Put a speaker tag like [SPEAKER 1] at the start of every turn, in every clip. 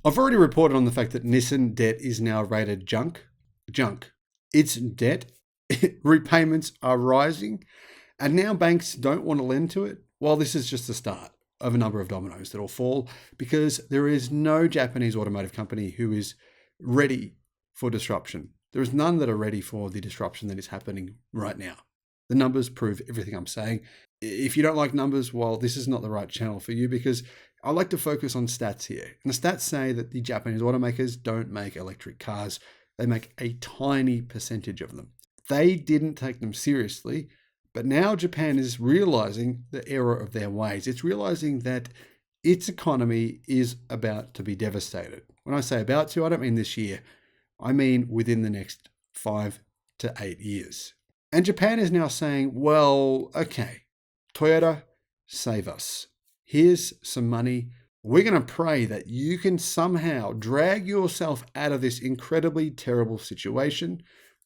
[SPEAKER 1] I've already reported on the fact that Nissan debt is now rated junk. Junk. It's debt. Repayments are rising. And now banks don't want to lend to it. Well, this is just the start of a number of dominoes that will fall because there is no Japanese automotive company who is ready for disruption. There is none that are ready for the disruption that is happening right now. The numbers prove everything I'm saying. If you don't like numbers, well, this is not the right channel for you because I like to focus on stats here. And the stats say that the Japanese automakers don't make electric cars. They make a tiny percentage of them. They didn't take them seriously, but now Japan is realizing the error of their ways. It's realizing that its economy is about to be devastated. When I say about to, I don't mean this year. I mean within the next 5 to 8 years. And Japan is now saying, well, okay, Toyota, save us. Here's some money. We're going to pray that you can somehow drag yourself out of this incredibly terrible situation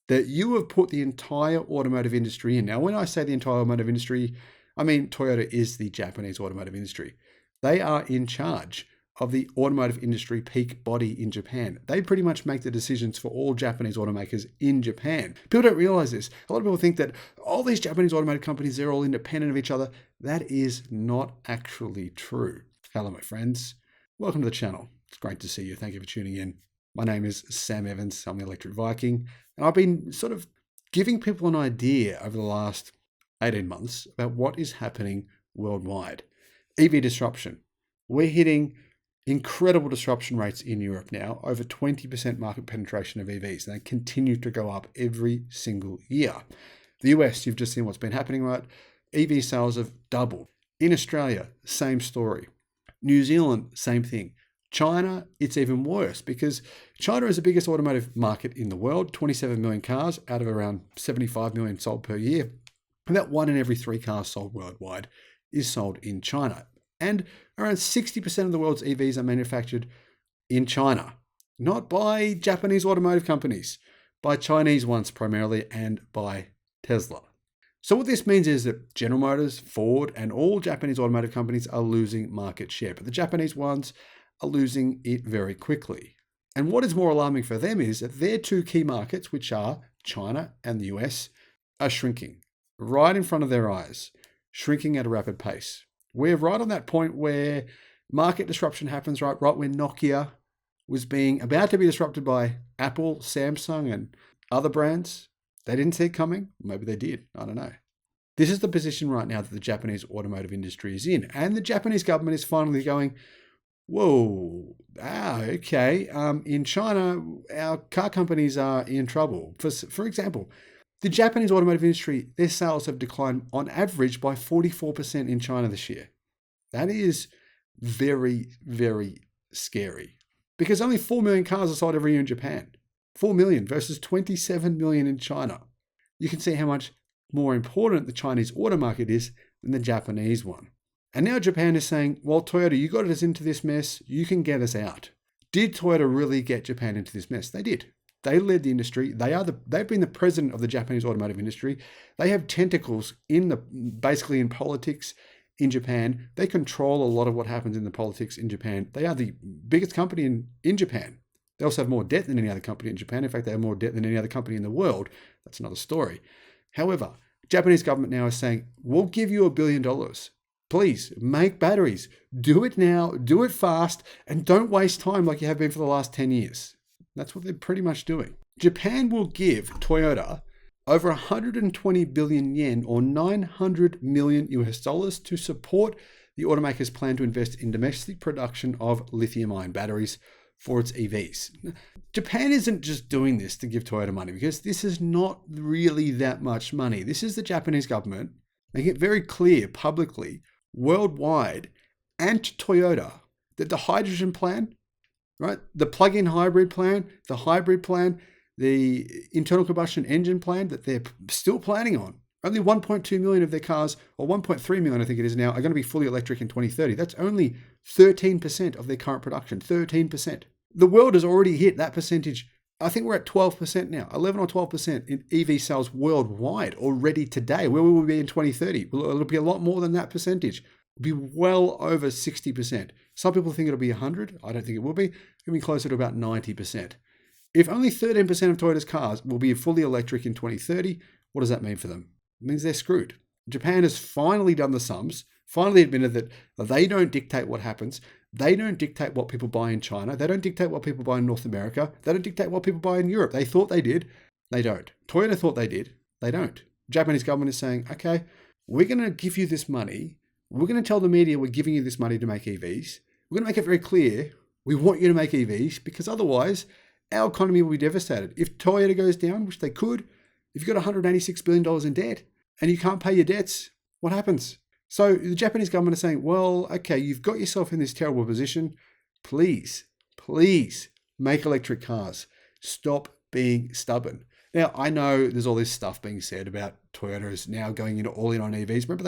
[SPEAKER 1] that you have put the entire automotive industry in. Now, when I say the entire automotive industry, I mean Toyota is the Japanese automotive industry. They are in charge of the automotive industry peak body in Japan. They pretty much make the decisions for all Japanese automakers in Japan. People don't realize this. A lot of people think that all these Japanese automotive companies, they're all independent of each other. That is not actually true. Hello, my friends. Welcome to the channel. It's great to see you. Thank you for tuning in. My name is Sam Evans. I'm the Electric Viking. And I've been sort of giving people an idea over the last 18 months about what is happening worldwide. EV disruption. We're hitting incredible disruption rates in Europe now, over 20% market penetration of EVs, and they continue to go up every single year. The US, you've just seen what's been happening, right? EV sales have doubled. In Australia, same story. New Zealand, same thing. China, it's even worse because China is the biggest automotive market in the world, 27 million cars out of around 75 million sold per year. About 1 in every 3 cars sold worldwide is sold in China. And around 60% of the world's EVs are manufactured in China, not by Japanese automotive companies, by Chinese ones primarily, and by Tesla. So what this means is that General Motors, Ford, and all Japanese automotive companies are losing market share, but the Japanese ones are losing it very quickly. And what is more alarming for them is that their 2 key markets, which are China and the US, are shrinking right in front of their eyes, shrinking at a rapid pace. We're right on that point where market disruption happens, right when Nokia was about to be disrupted by Apple, Samsung, and other brands. They didn't see it coming. Maybe they did. I don't know. This is the position right now that the Japanese automotive industry is in. And the Japanese government is finally going, whoa, okay. In China, our car companies are in trouble. For example, the Japanese automotive industry, their sales have declined on average by 44% in China this year. That is very, very scary because only 4 million cars are sold every year in Japan. 4 million versus 27 million in China. You can see how much more important the Chinese auto market is than the Japanese one. And now Japan is saying, well, Toyota, you got us into this mess. You can get us out. Did Toyota really get Japan into this mess? They did. They led the industry. They've been the president of the Japanese automotive industry. They have tentacles basically in politics in Japan. They control a lot of what happens in the politics in Japan. They are the biggest company in Japan. They also have more debt than any other company in Japan. In fact, they have more debt than any other company in the world. That's another story. However, Japanese government now is saying, we'll give you $1 billion. Please make batteries. Do it now, do it fast, and don't waste time like you have been for the last 10 years. That's what they're pretty much doing. Japan will give Toyota over 120 billion yen or $900 million to support the automaker's plan to invest in domestic production of lithium-ion batteries for its EVs. Japan isn't just doing this to give Toyota money because this is not really that much money. This is the Japanese government making it very clear publicly, worldwide, and to Toyota that the hydrogen plan, right, the plug-in hybrid plan, the hybrid plan, the internal combustion engine plan that they're still planning on. Only 1.2 million of their cars, or 1.3 million I think it is now, are going to be fully electric in 2030. That's only 13% of their current production, 13%. The world has already hit that percentage. I think we're at 12% now, 11 or 12% in EV sales worldwide already today. Where will we be in 2030? Well, it'll be a lot more than that percentage. will be well over 60%. Some people think it'll be 100. I don't think it will be. It'll be closer to about 90%. If only 13% of Toyota's cars will be fully electric in 2030, what does that mean for them? It means they're screwed. Japan has finally done the sums, finally admitted that they don't dictate what happens. They don't dictate what people buy in China. They don't dictate what people buy in North America. They don't dictate what people buy in Europe. They thought they did. They don't. Toyota thought they did. They don't. Japanese government is saying, okay, we're going to give you this money. We're going to tell the media we're giving you this money to make EVs. We're going to make it very clear we want you to make EVs because otherwise our economy will be devastated. If Toyota goes down, which they could, if you've got $186 billion in debt and you can't pay your debts, what happens? So the Japanese government is saying, well, okay, you've got yourself in this terrible position. Please make electric cars. Stop being stubborn. Now, I know there's all this stuff being said about Toyota is now going into all in on EVs. Remember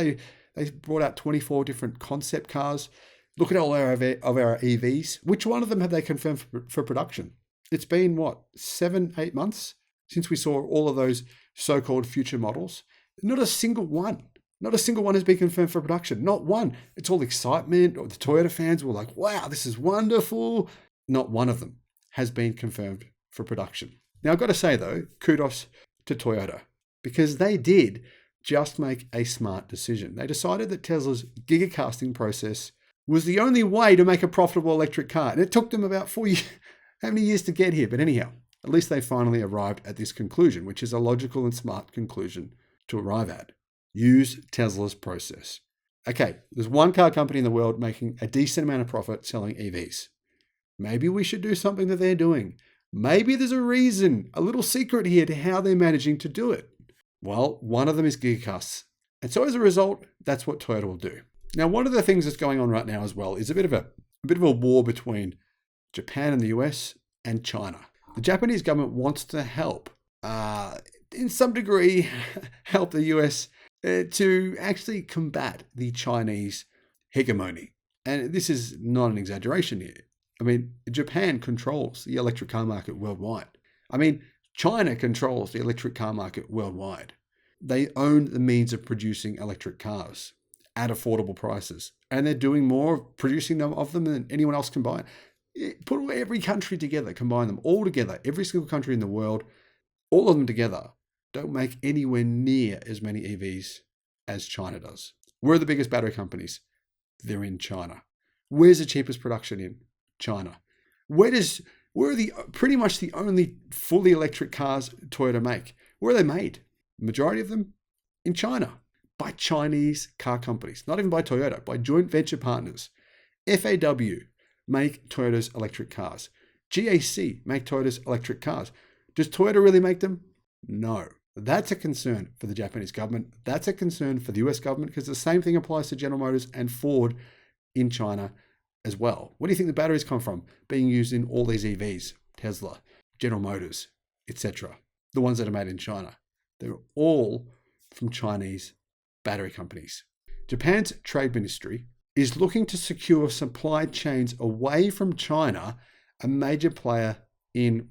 [SPEAKER 1] they brought out 24 different concept cars. Look at all of our EVs. Which one of them have they confirmed for production? It's been, 7-8 months since we saw all of those so-called future models. Not a single one has been confirmed for production. Not one. It's all excitement. Or the Toyota fans were like, wow, this is wonderful. Not one of them has been confirmed for production. Now, I've got to say, though, kudos to Toyota because they did just make a smart decision. They decided that Tesla's Gigacasting process was the only way to make a profitable electric car. And it took them about 4 years, how many years to get here? But anyhow, at least they finally arrived at this conclusion, which is a logical and smart conclusion to arrive at. Use Tesla's process. Okay, there's one car company in the world making a decent amount of profit selling EVs. Maybe we should do something that they're doing. Maybe there's a reason, a little secret here to how they're managing to do it. Well, one of them is Gigacasting. And so as a result, that's what Toyota will do. Now, one of the things that's going on right now as well is a bit of a war between Japan and the US and China. The Japanese government wants to help, in some degree, help the US to actually combat the Chinese hegemony. And this is not an exaggeration here. I mean, Japan controls the electric car market worldwide. I mean, China controls the electric car market worldwide. They own the means of producing electric cars at affordable prices. And they're doing more of producing them of them than anyone else can buy. Put every country together, combine them all together, every single country in the world, all of them together, don't make anywhere near as many EVs as China does. Where are the biggest battery companies? They're in China. Where's the cheapest production in? China. Where are the pretty much the only fully electric cars Toyota make? Where are they made? Majority of them in China by Chinese car companies, not even by Toyota, by joint venture partners. FAW make Toyota's electric cars. GAC make Toyota's electric cars. Does Toyota really make them? No. That's a concern for the Japanese government. That's a concern for the US government because the same thing applies to General Motors and Ford in China as well. Where do you think the batteries come from being used in all these EVs? Tesla, General Motors, etc. The ones that are made in China. They're all from Chinese battery companies. Japan's trade ministry is looking to secure supply chains away from China, a major player in,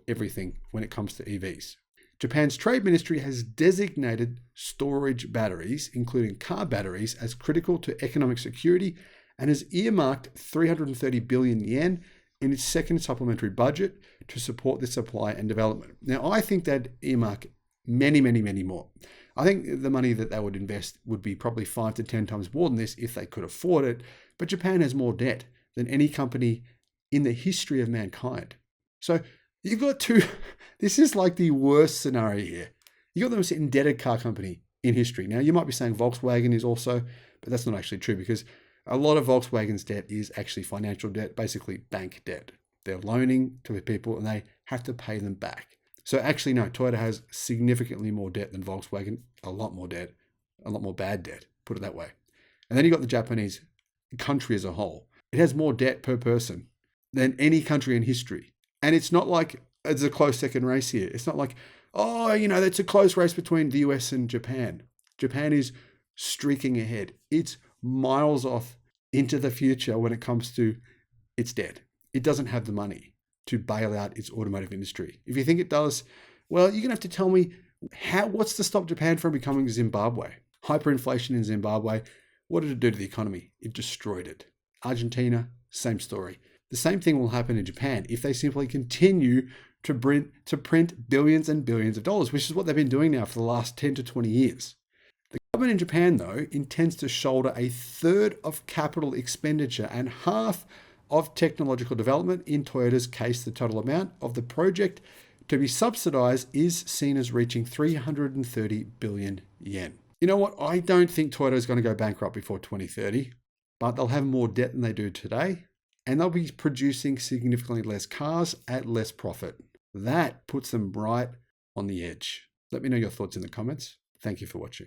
[SPEAKER 1] everything when it comes to EVs. Japan's trade ministry has designated storage batteries, including car batteries, as critical to economic security and has earmarked 330 billion yen in its second supplementary budget to support this supply and development. Now, I think they'd earmark many, many, many more. I think the money that they would invest would be probably 5 to 10 times more than this if they could afford it. But Japan has more debt than any company in the history of mankind. So you've got this is like the worst scenario here. You've got the most indebted car company in history. Now, you might be saying Volkswagen is also, but that's not actually true because a lot of Volkswagen's debt is actually financial debt, basically bank debt. They're loaning to people and they have to pay them back. So actually, no, Toyota has significantly more debt than Volkswagen, a lot more debt, a lot more bad debt, put it that way. And then you've got the Japanese country as a whole. It has more debt per person than any country in history. And it's not like it's a close second race here. It's not like, it's a close race between the US and Japan. Japan is streaking ahead. It's miles off into the future when it comes to its debt. It doesn't have the money to bail out its automotive industry. If you think it does, well, you're going to have to tell me what's to stop Japan from becoming Zimbabwe? Hyperinflation in Zimbabwe. What did it do to the economy? It destroyed it. Argentina, same story. The same thing will happen in Japan if they simply continue to print billions and billions of dollars, which is what they've been doing now for the last 10 to 20 years. The government in Japan, though, intends to shoulder a third of capital expenditure and half of technological development. In Toyota's case, the total amount of the project to be subsidized is seen as reaching 330 billion yen. You know what? I don't think Toyota is going to go bankrupt before 2030, but they'll have more debt than they do today, and they'll be producing significantly less cars at less profit. That puts them right on the edge. Let me know your thoughts in the comments. Thank you for watching.